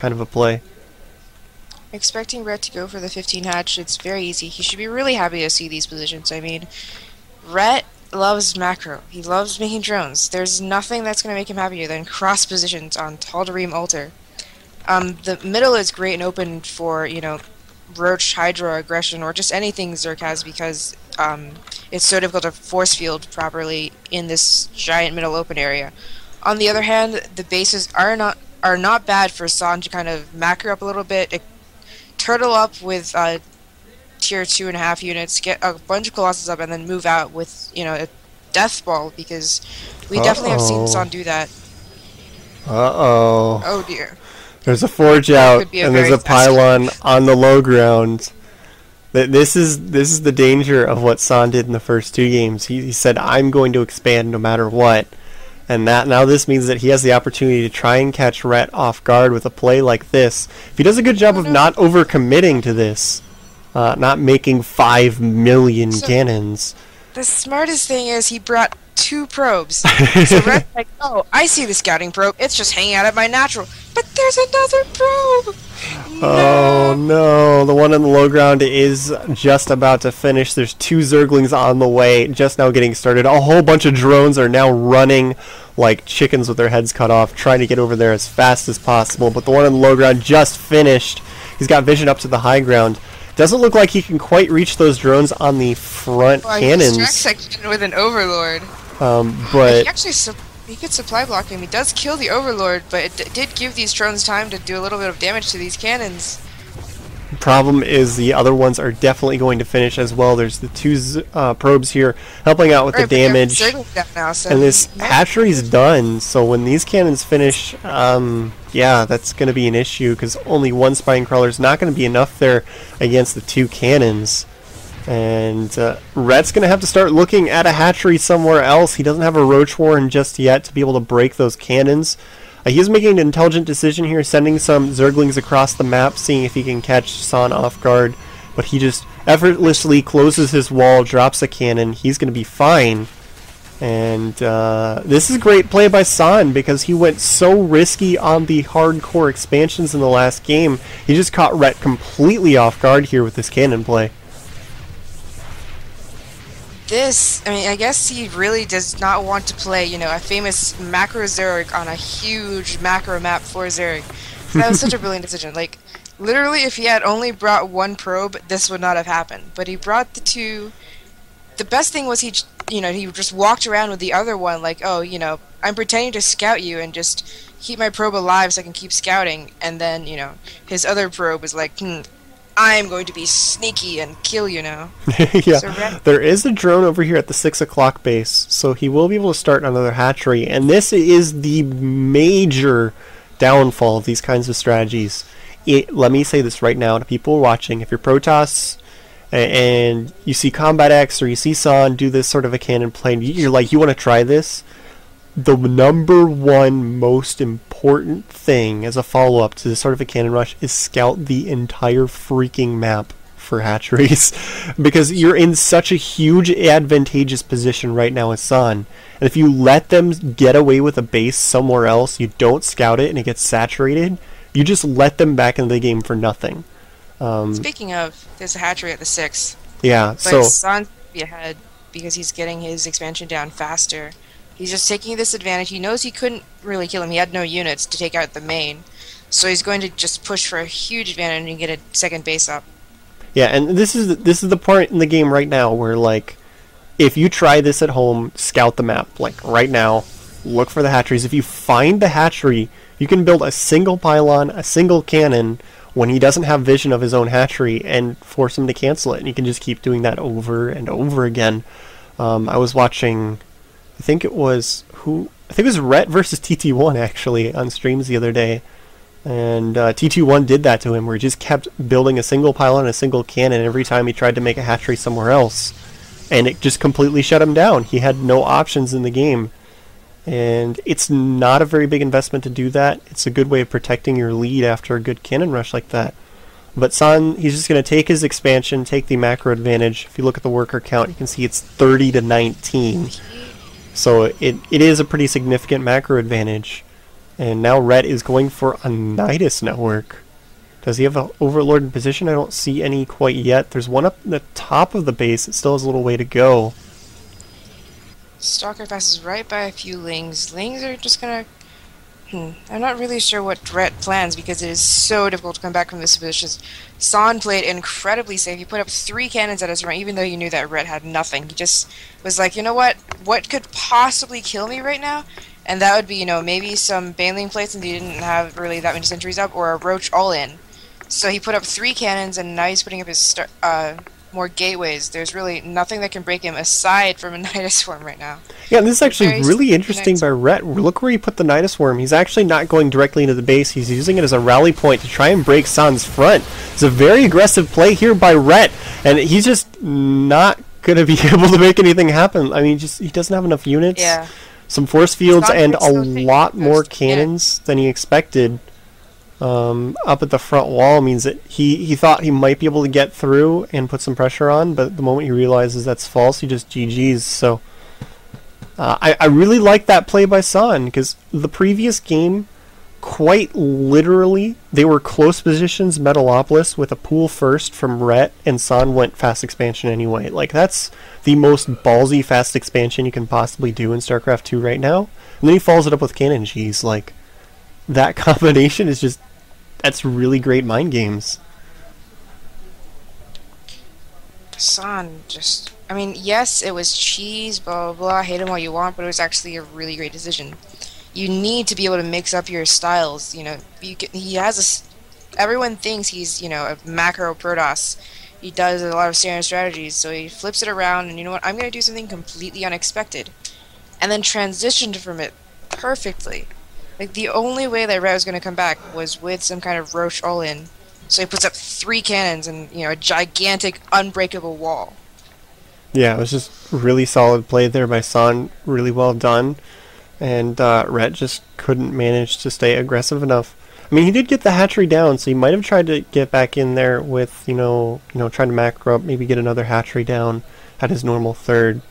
kind of a play. Expecting Rhett to go for the 15 hatch, it's very easy. He should be really happy to see these positions. I mean, Rhett loves macro. He loves making drones. There's nothing that's going to make him happier than cross positions on Tal'Darim Altar. The middle is great and open for, you know, Roach, Hydra, Aggression, or just anything Zerg has because it's so difficult to force field properly in this giant middle open area. On the other hand, the bases are not bad for San to kind of macro up a little bit, turtle up with tier 2.5 units, get a bunch of Colossus up, and then move out with, you know, a Death Ball, because we definitely have seen San do that. Uh-oh. Oh dear. There's a Forge out, and there's a pylon on the low ground. This is the danger of what San did in the first 2 games. He said, I'm going to expand no matter what. And now this means that he has the opportunity to try and catch Rhett off guard with a play like this. If he does a good job of not overcommitting to this, not making 5 million cannons. The smartest thing is he brought 2 probes. So Rhett's like, oh, I see the scouting probe. It's just hanging out at my natural. But there's another probe! Oh no, the one on the low ground is just about to finish. There's 2 Zerglings on the way, just now getting started. A whole bunch of drones are now running like chickens with their heads cut off, trying to get over there as fast as possible. But the one on the low ground just finished. He's got vision up to the high ground. Doesn't look like he can quite reach those drones on the front cannons. He section with an Overlord. But he could supply block him. He does kill the Overlord, but it did give these drones time to do a little bit of damage to these cannons. Problem is the other ones are definitely going to finish as well. There's the 2 probes here helping out with the damage. Now, so and this hatchery's done, so when these cannons finish, yeah, that's going to be an issue because only 1 Spine Crawler is not going to be enough there against the 2 cannons. And Rhett's going to have to start looking at a hatchery somewhere else. He doesn't have a Roach Warren just yet to be able to break those cannons. He's making an intelligent decision here, sending some Zerglings across the map, seeing if he can catch San off guard. But he just effortlessly closes his wall, drops a cannon. He's going to be fine. And this is great play by San because he went so risky on the hardcore expansions in the last game. He just caught Rhett completely off guard here with this cannon play. I mean, I guess he really does not want to play, you know, a famous macro Zerg on a huge macro map for Zerg. That was such a brilliant decision. Like, literally, if he had only brought 1 probe, this would not have happened. But he brought the 2. The best thing was he just walked around with the other one, like, oh, you know, I'm pretending to scout you and just keep my probe alive so I can keep scouting. And then, you know, his other probe was like, I'm going to be sneaky and kill you now. Yeah, so there is a drone over here at the 6 o'clock base, so he will be able to start another hatchery. And this is the major downfall of these kinds of strategies. Let me say this right now to people watching. If you're Protoss and you see Combat X or you see San do this sort of a cannon play, and you're like, you want to try this? The number 1 most important thing as a follow-up to this sort of a cannon rush is scout the entire freaking map for hatcheries. Because you're in such a huge advantageous position right now with San. And if you let them get away with a base somewhere else, you don't scout it and it gets saturated, you just let them back into the game for nothing. Speaking of, there's a hatchery at the 6. Yeah, but so San's be ahead because he's getting his expansion down faster. He's just taking this advantage. He knows he couldn't really kill him. He had no units to take out the main. So he's going to just push for a huge advantage and get a second base up. Yeah, and this is the part in the game right now where, like, if you try this at home, scout the map. Like, right now, look for the hatcheries. If you find the hatchery, you can build a single pylon, a single cannon, when he doesn't have vision of his own hatchery, and force him to cancel it. And you can just keep doing that over and over again. I was watching... I think it was Rhett versus TT1 actually on streams the other day, and TT1 did that to him where he just kept building a single pylon and a single cannon every time he tried to make a hatchery somewhere else, and it just completely shut him down. He had no options in the game, and it's not a very big investment to do that. It's a good way of protecting your lead after a good cannon rush like that. But San, he's just going to take his expansion, take the macro advantage. If you look at the worker count, you can see it's 30 to 19. So it is a pretty significant macro advantage. And now Ret is going for a Nidus network. Does he have an Overlord in position? I don't see any quite yet. There's one up in the top of the base. It still has a little way to go. Stalker passes right by a few Lings. Lings are just gonna... I'm not really sure what Ret plans because it is so difficult to come back from this position. San played incredibly safe. He put up 3 cannons at his front, even though he knew that Ret had nothing. He just was like, you know what? What could possibly kill me right now? And that would be, you know, maybe some Baneling plates and he didn't have really that many sentries up, or a Roach all-in. So he put up 3 cannons, and now he's putting up his more gateways. There's really nothing that can break him aside from a Nidus Swarm right now. Yeah, and this is actually really interesting by Ret. Look where he put the Nidus Swarm. He's actually not going directly into the base. He's using it as a rally point to try and break San's front. It's a very aggressive play here by Ret, and he's just not going to be able to make anything happen. I mean, he doesn't have enough units. Yeah. Some force fields and a lot more cannons than he expected. Up at the front wall means that he thought he might be able to get through and put some pressure on, but the moment he realizes that's false, he just GG's. So I really like that play by San, because the previous game, quite literally, they were close positions Metalopolis with a pool first from Ret, and San went fast expansion anyway. Like, that's the most ballsy fast expansion you can possibly do in StarCraft 2 right now. And then he follows it up with Cannon G's. Like, that combination is just... that's really great mind games. San just... I mean, yes, it was cheese, blah, blah, blah, hate him all you want, but it was actually a really great decision. You need to be able to mix up your styles, you know. He has everyone thinks he's, you know, a macro Protoss. He does a lot of standard strategies, so he flips it around, and you know what, I'm going to do something completely unexpected. And then transitioned from it perfectly. Like, the only way that Ret was going to come back was with some kind of Roach all-in. So he puts up 3 cannons and, you know, a gigantic, unbreakable wall. Yeah, it was just really solid play there by San. Really well done. And Ret just couldn't manage to stay aggressive enough. I mean, he did get the hatchery down, so he might have tried to get back in there with, you know, trying to macro up, maybe get another hatchery down at his normal third.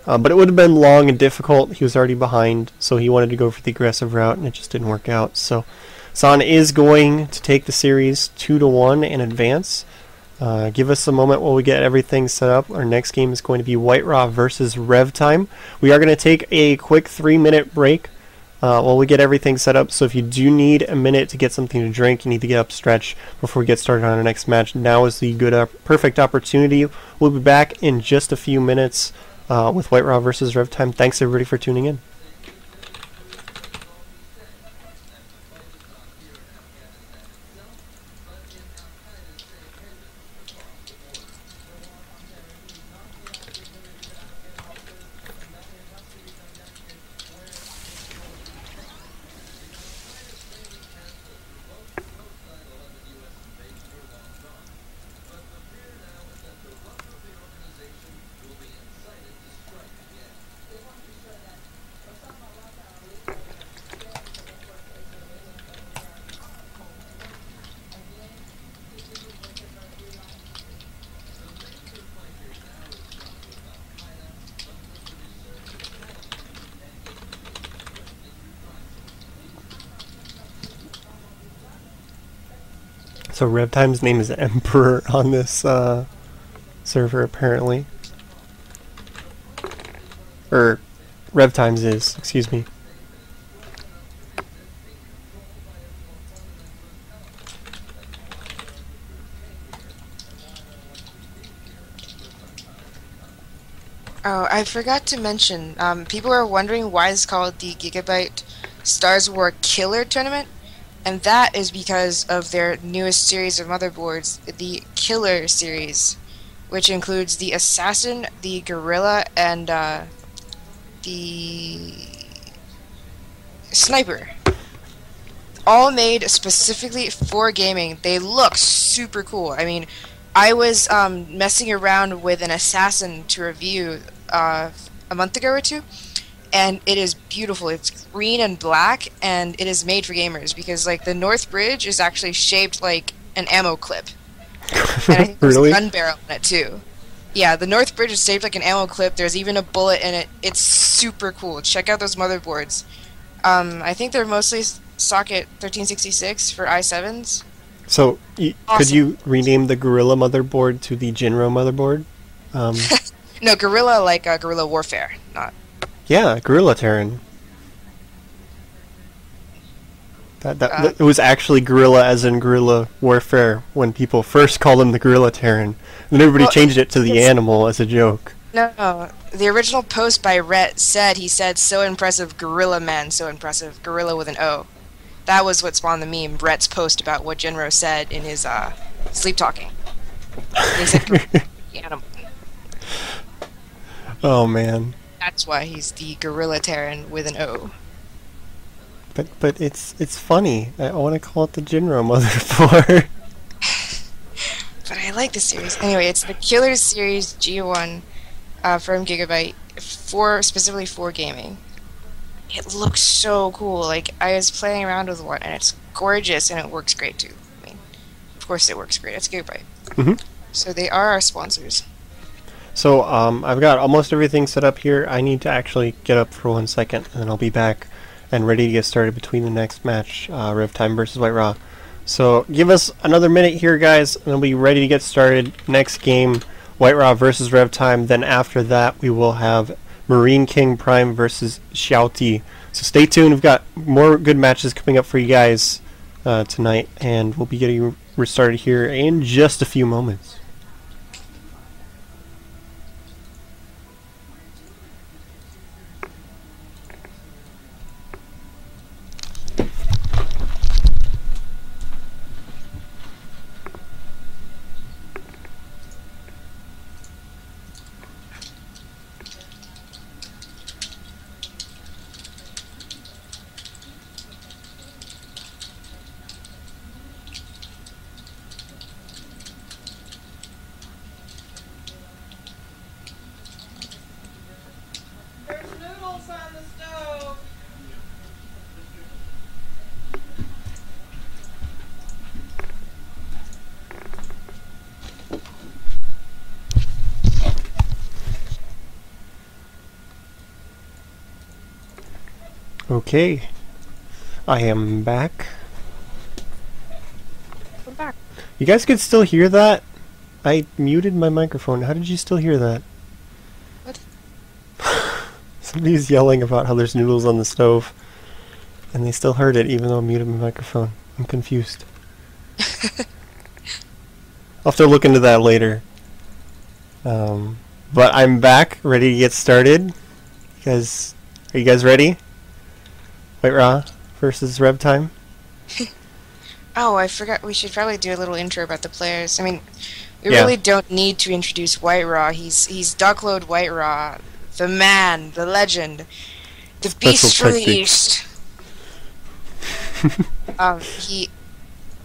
But it would have been long and difficult. He was already behind, so he wanted to go for the aggressive route, and it just didn't work out. So San is going to take the series 2-1 and advance. Give us a moment while we get everything set up. Our next game is going to be White Raw versus Rev Time. We are going to take a quick 3-minute break while we get everything set up. So if you do need a minute to get something to drink, you need to get up, stretch before we get started on our next match, now is the perfect opportunity. We'll be back in just a few minutes with White Raw versus Rev Time. Thanks everybody for tuning in. So Rev Time's name is Emperor on this server, apparently. Or Rev Times is, excuse me. Oh, I forgot to mention, people are wondering why it's called the Gigabyte Stars War Killer Tournament, and that is because of their newest series of motherboards, the Killer series, which includes the Assassin, the Guerrilla, and the Sniper. All made specifically for gaming. They look super cool. I mean, I was messing around with an Assassin to review a month ago or two, and it is beautiful. It's green and black, and it is made for gamers because, like, the North Bridge is actually shaped like an ammo clip. And I think there's Really? a gun barrel in it too. Yeah, the North Bridge is shaped like an ammo clip. There's even a bullet in it. It's super cool. Check out those motherboards. I think they're mostly socket 1366 for i7s. So, could Awesome. you rename the Gorilla motherboard to the Jinro motherboard? Um, No, guerrilla like guerrilla warfare, not. yeah, Gorilla Terran. Uh, It was actually Gorilla as in Guerrilla Warfare when people first called him the Gorilla Terran. And then everybody well, changed it to the it's, animal as a joke. no, the original post by Rhett said, so impressive, gorilla man, so impressive, gorilla with an O. That was what spawned the meme, Rhett's post about what Jinro said in his sleep talking. And he said the animal. Oh man. That's why he's the gorilla Terran with an O. But it's funny. I want to call it the Jinro motherboard. But I like the series. Anyway, it's the Killer Series G1 from Gigabyte, specifically for gaming. It looks so cool. Like, I was playing around with one, and it's gorgeous, and it works great, too. I mean, of course it works great. It's Gigabyte. hmm So they are our sponsors. So I've got almost everything set up here. I need to actually get up for 1 second, and then I'll be back and ready to get started between the next match, Rev Time versus White Raw. So give us another minute here, guys, and we'll be ready to get started. Next game, White Raw versus Rev Time. Then after that, we will have Marine King Prime versus Xiaoti. So stay tuned. We've got more good matches coming up for you guys tonight, and we'll be getting restarted here in just a few moments. There's noodles on the stove. Okay, I am back. We're back. You guys could still hear that? I muted my microphone. How did you still hear that? What? Somebody's yelling about how there's noodles on the stove, and they still heard it even though I muted my microphone. I'm confused. I'll have to look into that later. But I'm back, ready to get started. Are you guys ready? White Raw versus Rev Time. Oh, I forgot. We should probably do a little intro about the players. I mean, we Yeah. really don't need to introduce White Raw. He's Duckload White Raw, the man, the legend, the Special beast from the technique. east.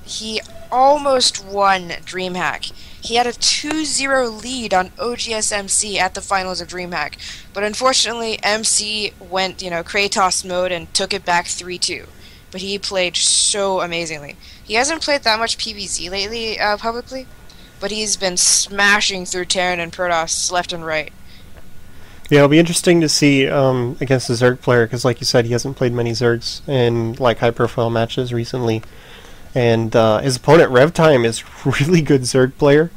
He almost won DreamHack. He had a 2-0 lead on OGS MC at the finals of DreamHack, but unfortunately MC went, Kratos mode and took it back 3-2. But he played so amazingly. He hasn't played that much PvZ lately, publicly, but he's been smashing through Terran and Protoss left and right. Yeah, it'll be interesting to see against the Zerg player, because like you said, he hasn't played many Zergs in like high-profile matches recently. And his opponent, Rev Time, is really good Zerg player.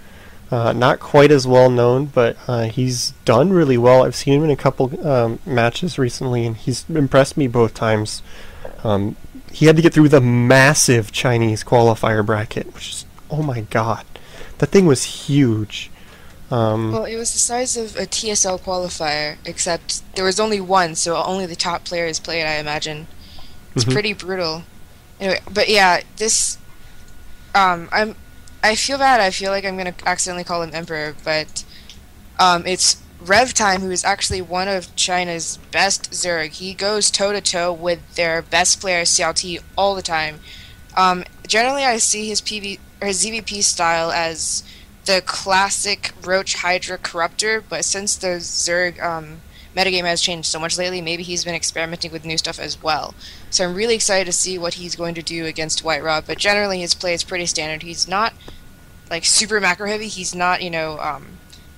Not quite as well known, but he's done really well. I've seen him in a couple matches recently, and he's impressed me both times. He had to get through the massive Chinese qualifier bracket, which is, oh my god, that thing was huge. Well, it was the size of a TSL qualifier, except there was only one, so only the top players played, I imagine. It's Mhm. pretty brutal. Anyway, but yeah, this I feel bad. I feel like I'm gonna accidentally call him Emperor, but it's Rev Time, who is actually one of China's best Zerg. He goes toe to toe with their best player Xiao Ti all the time. Generally, I see his ZVP style as the classic Roach Hydra Corruptor, but since the Zerg metagame has changed so much lately, maybe he's been experimenting with new stuff as well. So I'm really excited to see what he's going to do against White Raw, but generally his play is pretty standard. He's not like super macro heavy, he's not,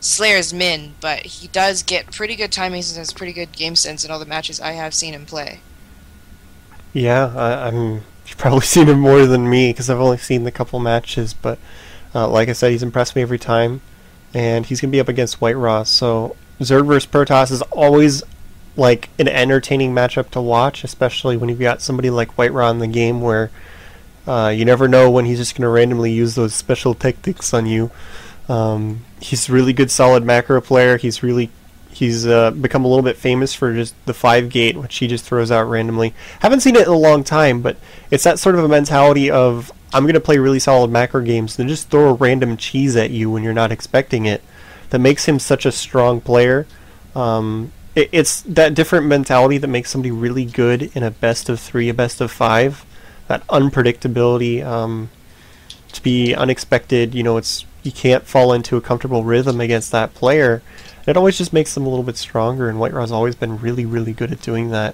Slayer's min, but he does get pretty good timings and has pretty good game sense in all the matches I have seen him play. Yeah, you've probably seen him more than me because I've only seen the couple matches. But like I said, he's impressed me every time, and he's gonna be up against White Ross. So Zerg vs Protoss is always like an entertaining matchup to watch, especially when you've got somebody like White Raw in the game where you never know when he's just gonna randomly use those special tactics on you. He's a really good, solid macro player. He's become a little bit famous for just the 5 gate, which he just throws out randomly. Haven't seen it in a long time, but it's that sort of a mentality of I'm going to play really solid macro games and just throw a random cheese at you when you're not expecting it. That makes him such a strong player. It's that different mentality that makes somebody really good in a best of 3, a best of 5. That unpredictability, to be unexpected. You can't fall into a comfortable rhythm against that player. It always just makes them a little bit stronger, and White Raw's always been really, really good at doing that.